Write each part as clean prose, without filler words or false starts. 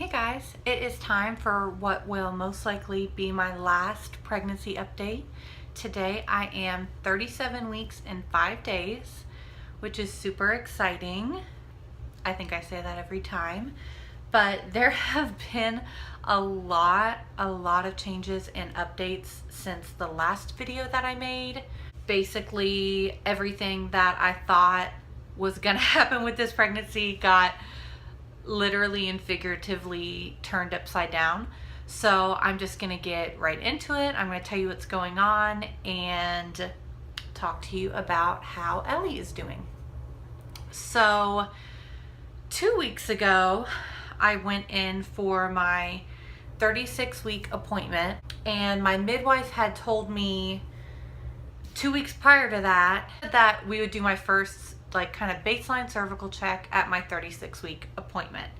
Hey guys, it is time for what will most likely be my last pregnancy update. Today I am 37 weeks and 5 days, which is super exciting. I think I say that every time, but there have been a lot of changes and updates since the last video that I made. Basically, everything that I thought was gonna happen with this pregnancy got literally and figuratively turned upside down. So I'm just gonna get right into it. I'm gonna tell you what's going on and talk to you about how Ellie is doing. So 2 weeks ago, I went in for my 36-week appointment, and my midwife had told me 2 weeks prior to that we would do my first kind of baseline cervical check at my 36-week appointment.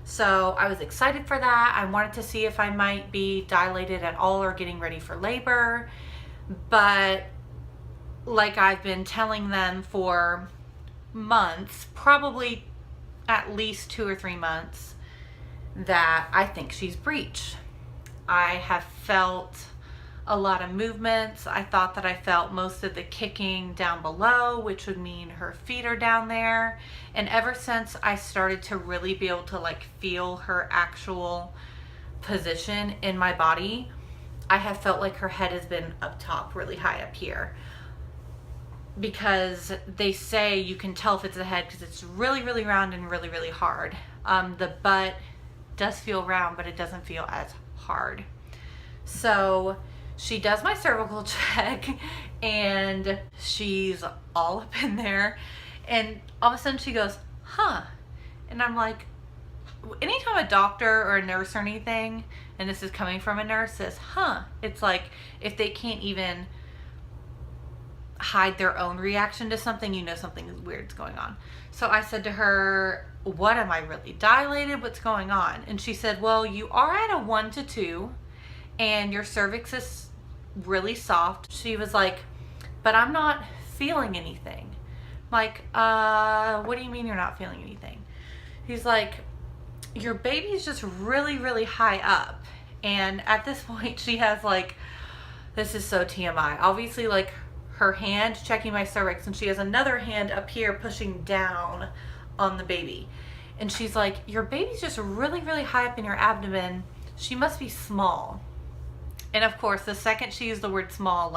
So I was excited for that. I wanted to see if I might be dilated at all or getting ready for labor. But like I've been telling them for months, probably at least 2 or 3 months, that I think she's breech. I have felt a lot of movements. I thought that I felt most of the kicking down below, which would mean her feet are down there. And ever since I started to really be able to feel her actual position in my body, I have felt like her head has been up top, really high up here. Because they say you can tell if it's the head because it's really round and really hard. The butt does feel round, but it doesn't feel as hard. So she does my cervical check and she's all up in there, and all of a sudden she goes, huh. And I'm like, anytime a doctor or a nurse or anything, and this is coming from a nurse, says, huh, it's like if they can't even hide their own reaction to something, you know something weird's going on. So I said to her, what, am I really dilated? What's going on? And she said, well, you are at a 1 to 2 and your cervix is really soft. She was like, but I'm not feeling anything. Like, what do you mean you're not feeling anything? He's like, your baby's just really high up. And at this point she has this is so TMI, obviously her hand checking my cervix, and she has another hand up here pushing down on the baby. And she's like, your baby's just really high up in your abdomen. She must be small. And of course, the second she used the word small,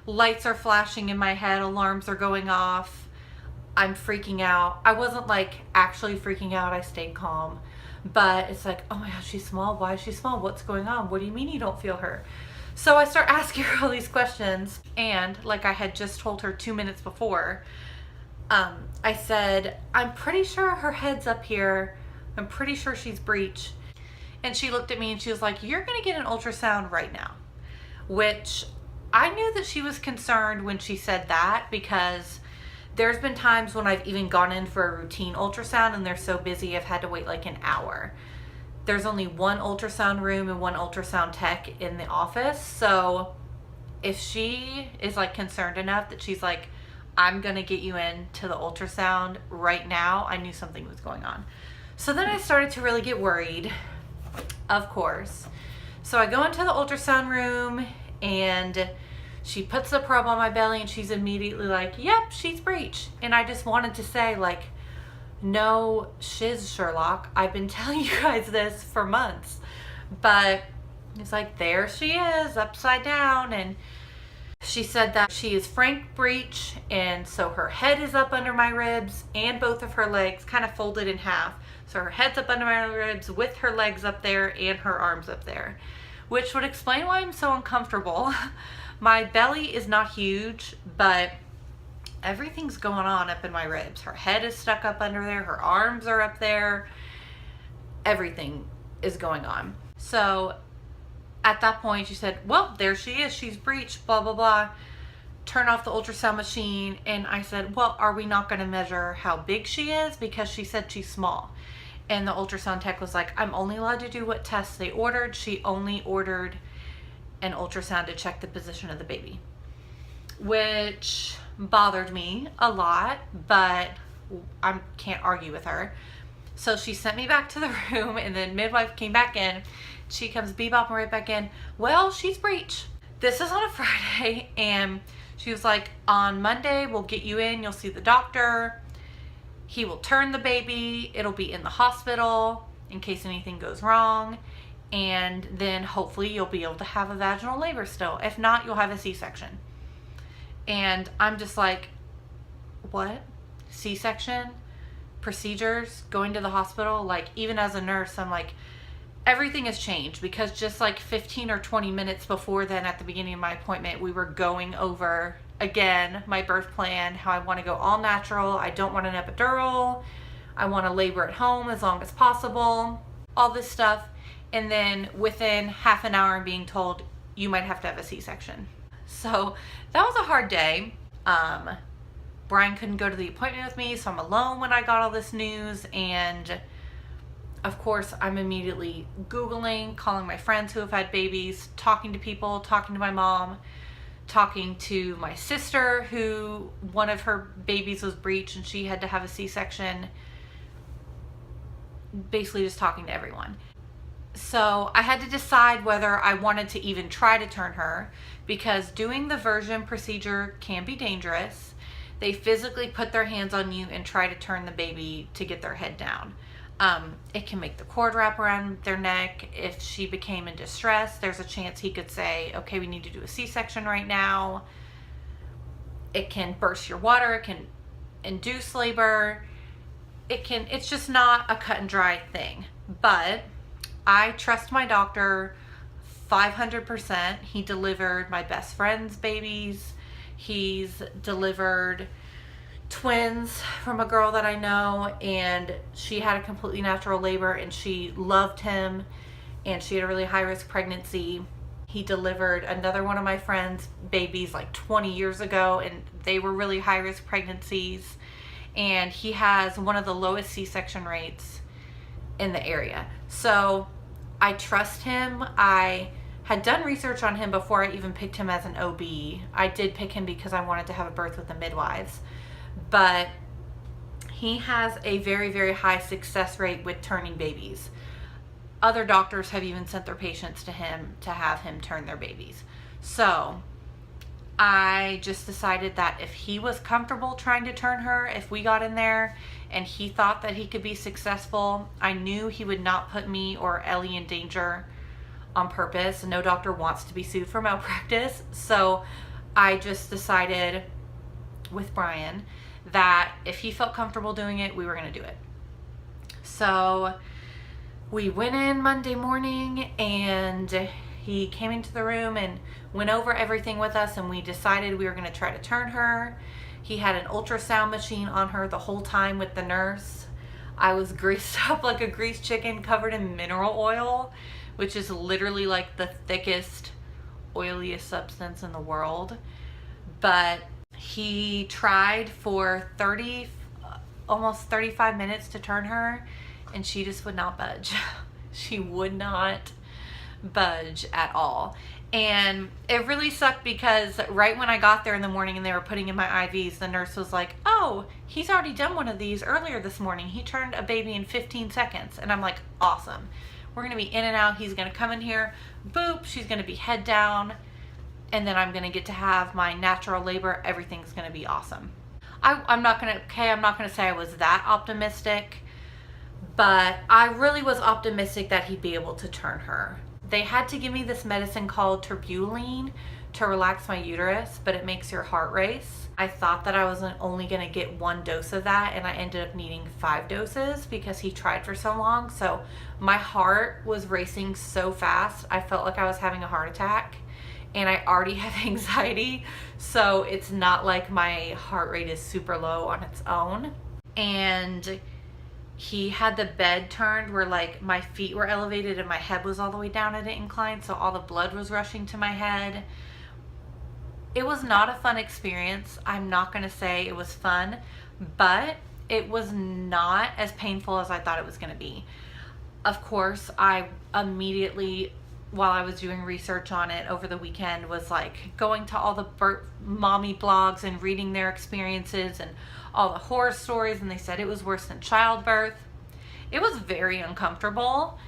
lights are flashing in my head, alarms are going off. I'm freaking out. I wasn't actually freaking out. I stayed calm. But it's like, oh my gosh, she's small. Why is she small? What's going on? What do you mean you don't feel her? So I start asking her all these questions. And like I had just told her 2 minutes before, I said, I'm pretty sure her head's up here. I'm pretty sure she's breech. And she looked at me and she was like, you're going to get an ultrasound right now. Which I knew that she was concerned when she said that, because there's been times when I've even gone in for a routine ultrasound and they're so busy I've had to wait an hour. There's only one ultrasound room and one ultrasound tech in the office. So if she is concerned enough that she's like, I'm going to get you in to the ultrasound right now, I knew something was going on. So then I started to really get worried. Of course. So I go into the ultrasound room and she puts the probe on my belly and she's immediately like, yep, she's breech. And I just wanted to say no shiz, Sherlock. I've been telling you guys this for months. But it's there she is, upside down. And she said that she is frank breech, and so her head is up under my ribs and both of her legs kind of folded in half. So her head's up under my ribs with her legs up there and her arms up there, which would explain why I'm so uncomfortable. My belly is not huge, but everything's going on up in my ribs. Her head is stuck up under there. Her arms are up there. Everything is going on. So at that point she said, well, there she is. She's breech, blah, blah, blah. Turn off the ultrasound machine. And I said, well, are we not going to measure how big she is? Because she said she's small. And the ultrasound tech was like, I'm only allowed to do what tests they ordered. She only ordered an ultrasound to check the position of the baby, which bothered me a lot, but I can't argue with her. So she sent me back to the room, and then midwife came back in. She comes bebopping right back in. Well, she's breech. This is on a Friday, and she was like, on Monday, we'll get you in. You'll see the doctor. He will turn the baby. It'll be in the hospital in case anything goes wrong. And then hopefully you'll be able to have a vaginal labor still. If not, you'll have a C-section. And I'm just like, what? C-section? Procedures? Going to the hospital? Like, even as a nurse, I'm like, everything has changed, because just like 15 or 20 minutes before then, at the beginning of my appointment, we were going over again my birth plan, how I want to go all natural. I don't want an epidural. I want to labor at home as long as possible. All this stuff. And then within half an hour, I'm being told you might have to have a C-section. So that was a hard day. Brian couldn't go to the appointment with me, so I'm alone when I got all this news. And of course, I'm immediately Googling, calling my friends who have had babies, talking to people, talking to my mom, talking to my sister, who one of her babies was breech and she had to have a C-section. Basically just talking to everyone. So I had to decide whether I wanted to even try to turn her, because doing the version procedure can be dangerous. They physically put their hands on you and try to turn the baby to get their head down. It can make the cord wrap around their neck. If she became in distress, there's a chance he could say, okay, we need to do a C-section right now. It can burst your water. It can induce labor. It's just not a cut and dry thing. But I trust my doctor 500%. He delivered my best friend's babies. He's delivered twins from a girl that I know, and she had a completely natural labor and she loved him, and she had a really high risk pregnancy. He delivered another one of my friend's babies like 20 years ago, and they were really high risk pregnancies, and he has one of the lowest C-section rates in the area. So I trust him. I had done research on him before I even picked him as an OB. I did pick him because I wanted to have a birth with the midwives. But he has a very, very high success rate with turning babies. Other doctors have even sent their patients to him to have him turn their babies. So I just decided that if he was comfortable trying to turn her, if we got in there and he thought that he could be successful, I knew he would not put me or Ellie in danger on purpose. No doctor wants to be sued for malpractice. So I just decided with Brian that if he felt comfortable doing it, we were going to do it. So we went in Monday morning, and he came into the room and went over everything with us, and we decided we were going to try to turn her. He had an ultrasound machine on her the whole time with the nurse. I was greased up like a greased chicken, covered in mineral oil, which is literally like the thickest, oiliest substance in the world. But he tried for almost 35 minutes to turn her, and she just would not budge. She would not budge at all. And it really sucked, because right when I got there in the morning and they were putting in my IVs, the nurse was like, oh, he's already done one of these earlier this morning. He turned a baby in 15 seconds. And I'm like, awesome. We're going to be in and out. He's going to come in here, boop, she's going to be head down, and then I'm going to get to have my natural labor. Everything's going to be awesome. I'm not going to say I was that optimistic, but I really was optimistic that he'd be able to turn her. They had to give me this medicine called Terbuline to relax my uterus, but it makes your heart race. I thought that I was only going to get 1 dose of that, and I ended up needing 5 doses because he tried for so long. So my heart was racing so fast, I felt like I was having a heart attack, and I already have anxiety, so it's not like my heart rate is super low on its own. And he had the bed turned where like my feet were elevated and my head was all the way down at an incline, so all the blood was rushing to my head. It was not a fun experience. I'm not going to say it was fun, but it was not as painful as I thought it was going to be. Of course, I immediately, while I was doing research on it over the weekend, was like going to all the mommy blogs and reading their experiences and all the horror stories, and they said it was worse than childbirth. It was very uncomfortable.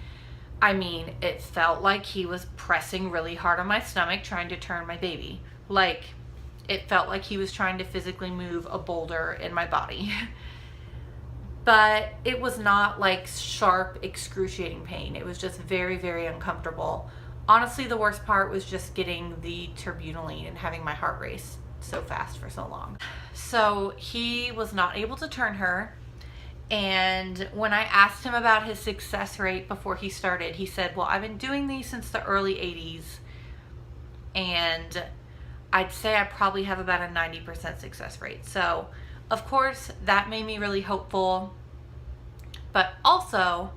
I mean, it felt like he was pressing really hard on my stomach trying to turn my baby. Like, it felt like he was trying to physically move a boulder in my body. But it was not like sharp, excruciating pain. It was just very, very uncomfortable. Honestly, the worst part was just getting the Terbutaline and having my heart race so fast for so long. So he was not able to turn her. And when I asked him about his success rate before he started, he said, well, I've been doing these since the early 80s. And I'd say I probably have about a 90% success rate. So, of course, that made me really hopeful. But also,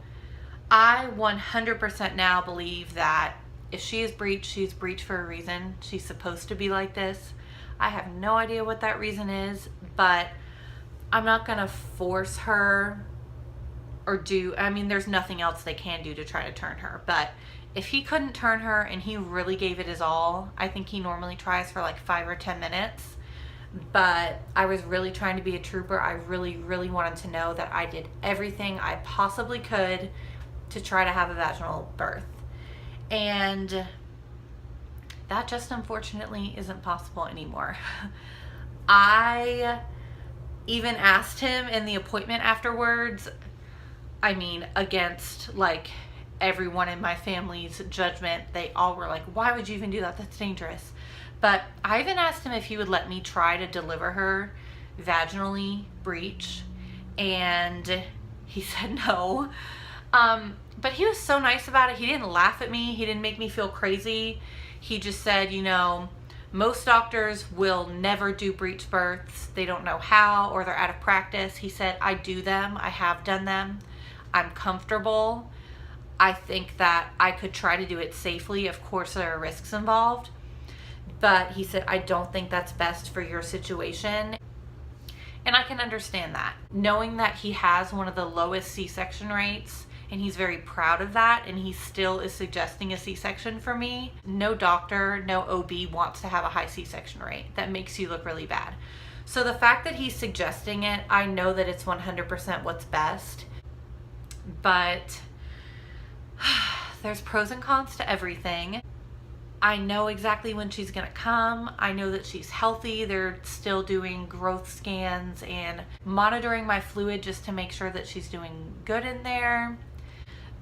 I 100% now believe that if she is breached, she's breached for a reason. She's supposed to be like this. I have no idea what that reason is, but I'm not going to force her or there's nothing else they can do to try to turn her. But if he couldn't turn her and he really gave it his all, I think he normally tries for like 5 or 10 minutes. But I was really trying to be a trooper. I really, really wanted to know that I did everything I possibly could to try to have a vaginal birth. And that just unfortunately isn't possible anymore. I even asked him in the appointment afterwards, I mean, against like everyone in my family's judgment, they all were like, why would you even do that? That's dangerous. But I even asked him if he would let me try to deliver her vaginally breech, and he said no. But he was so nice about it. He didn't laugh at me. He didn't make me feel crazy. He just said, you know, most doctors will never do breech births. They don't know how, or they're out of practice. He said, I do them. I have done them. I'm comfortable. I think that I could try to do it safely. Of course, there are risks involved. But he said, I don't think that's best for your situation. And I can understand that. Knowing that he has one of the lowest C-section rates, and he's very proud of that, and he still is suggesting a C-section for me. No doctor, no OB wants to have a high C-section rate. That makes you look really bad. So the fact that he's suggesting it, I know that it's 100% what's best. But there's pros and cons to everything. I know exactly when she's gonna come. I know that she's healthy. They're still doing growth scans and monitoring my fluid just to make sure that she's doing good in there.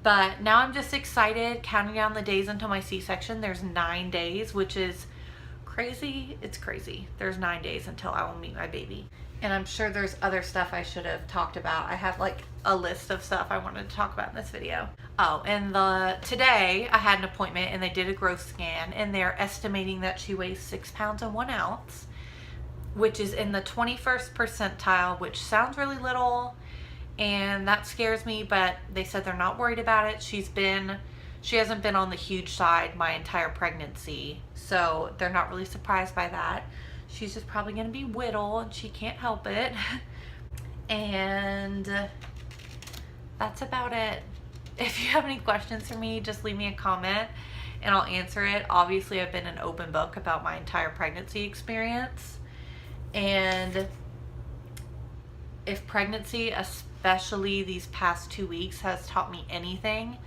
But now I'm just excited, counting down the days until my C-section. There's 9 days, which is crazy. It's crazy. There's 9 days until I will meet my baby. And I'm sure there's other stuff I should have talked about. I have like a list of stuff I wanted to talk about in this video. Oh, and today I had an appointment and they did a growth scan, and they're estimating that she weighs 6 pounds and 1 ounce, which is in the 21st percentile, which sounds really little, and that scares me, but they said they're not worried about it. She hasn't been on the huge side my entire pregnancy, so they're not really surprised by that. She's just probably going to be whittle and she can't help it. And that's about it. If you have any questions for me, just leave me a comment and I'll answer it. Obviously, I've been an open book about my entire pregnancy experience. And if pregnancy, especially these past 2 weeks, has taught me anything,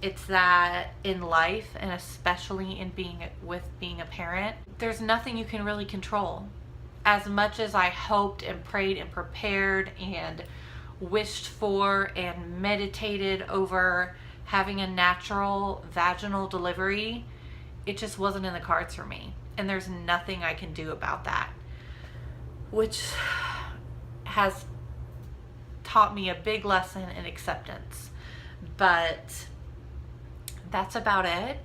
it's that in life, and especially in being a parent, there's nothing you can really control. As much as I hoped and prayed and prepared and wished for and meditated over having a natural vaginal delivery, it just wasn't in the cards for me. And there's nothing I can do about that, which has taught me a big lesson in acceptance. But that's about it.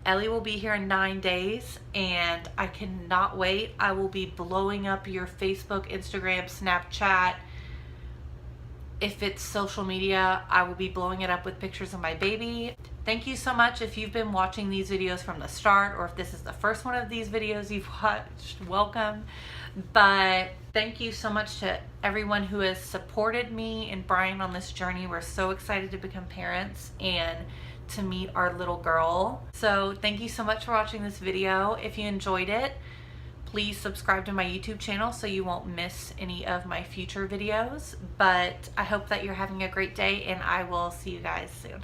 Ellie will be here in 9 days and I cannot wait. I will be blowing up your Facebook, Instagram, Snapchat. If it's social media, I will be blowing it up with pictures of my baby. Thank you so much if you've been watching these videos from the start, or if this is the first one of these videos you've watched, welcome. But thank you so much to everyone who has supported me and Brian on this journey. We're so excited to become parents and to meet our little girl. So thank you so much for watching this video. If you enjoyed it, Please subscribe to my YouTube channel so you won't miss any of my future videos. But I hope that you're having a great day, and I will see you guys soon.